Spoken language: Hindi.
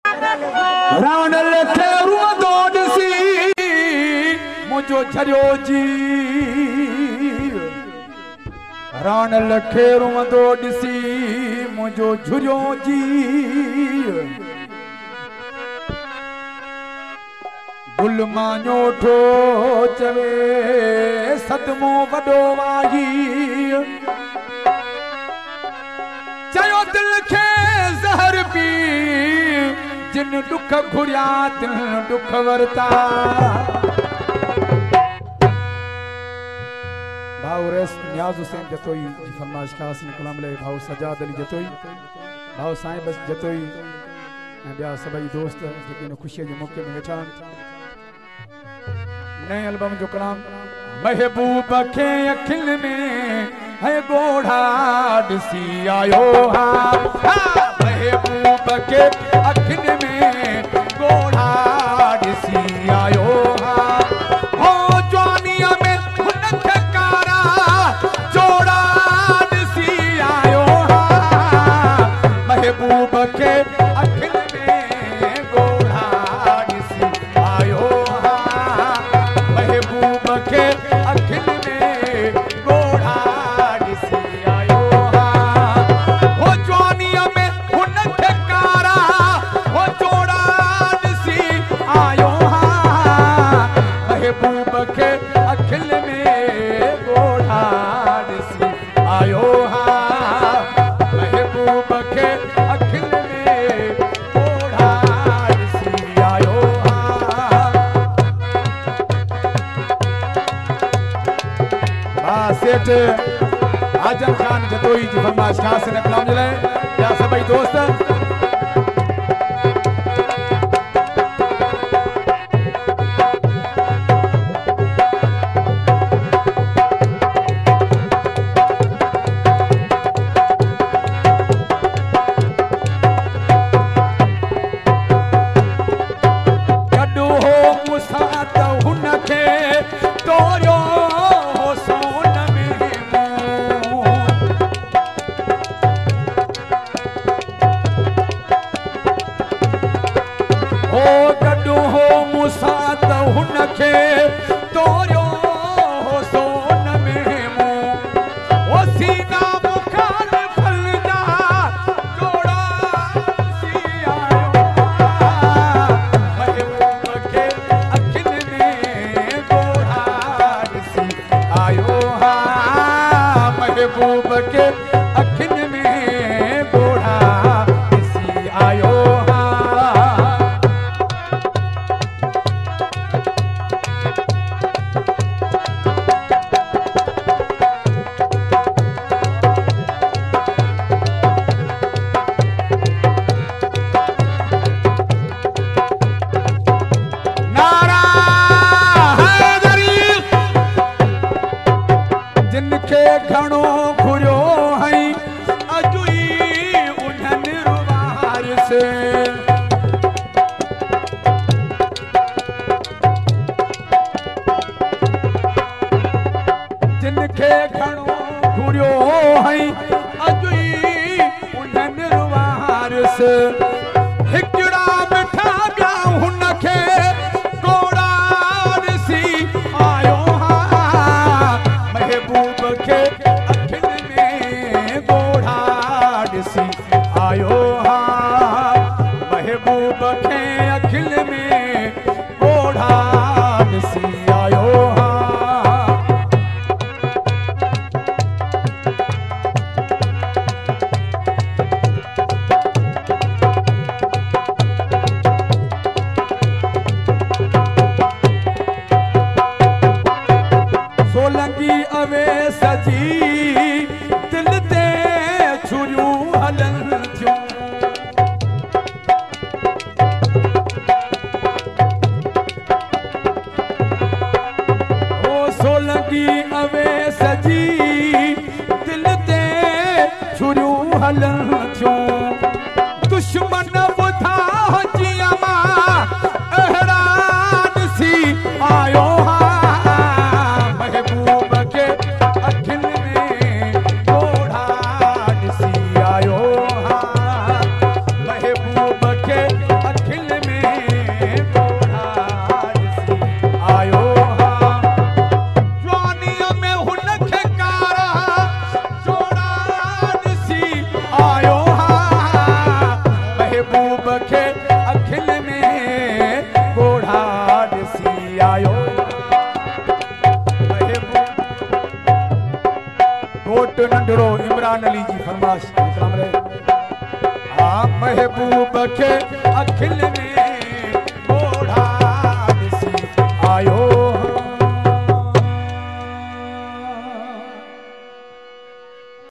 रावण लखे रुअंदो ॾिसी मुंहिंजो झरियो जी रावण लखे रुअंदो ॾिसी मुंहिंजो झुरियो जी गुल माñो ठो चवे सदमो वॾो वाही चयो दिल खे ज़हर पी जिन दुख घुरिया तिन दुख वरता भाऊ रेस नियाज हुसैन जतोई जी फरमाइश खास ने कलाम ले भाऊ सजाद अली जतोई भाऊ साईं बस जतोई ऐं ॿिया सभई दोस्त जेके इन ख़ुशीअ जे मौक़े में वेठा नए एल्बम जो कलाम महबूब खे अखियुनि में है गोढ़ा ॾिसी आयो हा महबूब खे अखियुनि में गोढ़ा ॾिसी आयो हा हो जवानीअ में हुन खे कारा जोड़ा ॾिसी आयो हा महबूब खे अखियुनि में गोढ़ा ॾिसी आयो हा महबूब खे अखियुनि में गोढ़ा ॾिसी आयो हा हो जवानीअ में हुन खे कारा हो जोड़ा ॾिसी आयो हा महबूब खे अखियुनि में गोढ़ा ॾिसी आयो हा महबूब खे अखियुनि में गोढ़ा ॾिसी आयो हा सेठ आजम खान जतोई जी फरमाइश खास ने कलाम जे लाइ या सभई दोस्त कॾो हो मूंसां त हुन खे तोरियो हो सोन में मूं हो कॾो हो मूंसां त हुन खे तोरियो हो सोन में मूं हो सीना बुखार फलदा जोड़ा सी आयो महबूब खे अखियुनि में गोढ़ा ॾिसी आयो हा महबूब खे अखियुनि में गोढ़ा ॾिसी आयो हा नारा हैदरी जिन खे घणो घुरियो हई अॼु ई उन्हनि रुवार से जिन खे घणो घुरियो हई अॼु ई उन्हनि रुवार से हिकिड़ा मिठा ॿिया हुन खे गोड़ा ॾिसी आयो हा महबूब खे अखियुनि में गोढ़ा ॾिसी आयो हा महबूब खे अखियुनि में गोढ़ा ॾिसी आयो हा सोलंगी अवे सजी दिल ते छुरियूं हलन थियूं पुट नंढड़ो इमरान अली जी फरमाश कलाम रे आ महबूब के अखिल में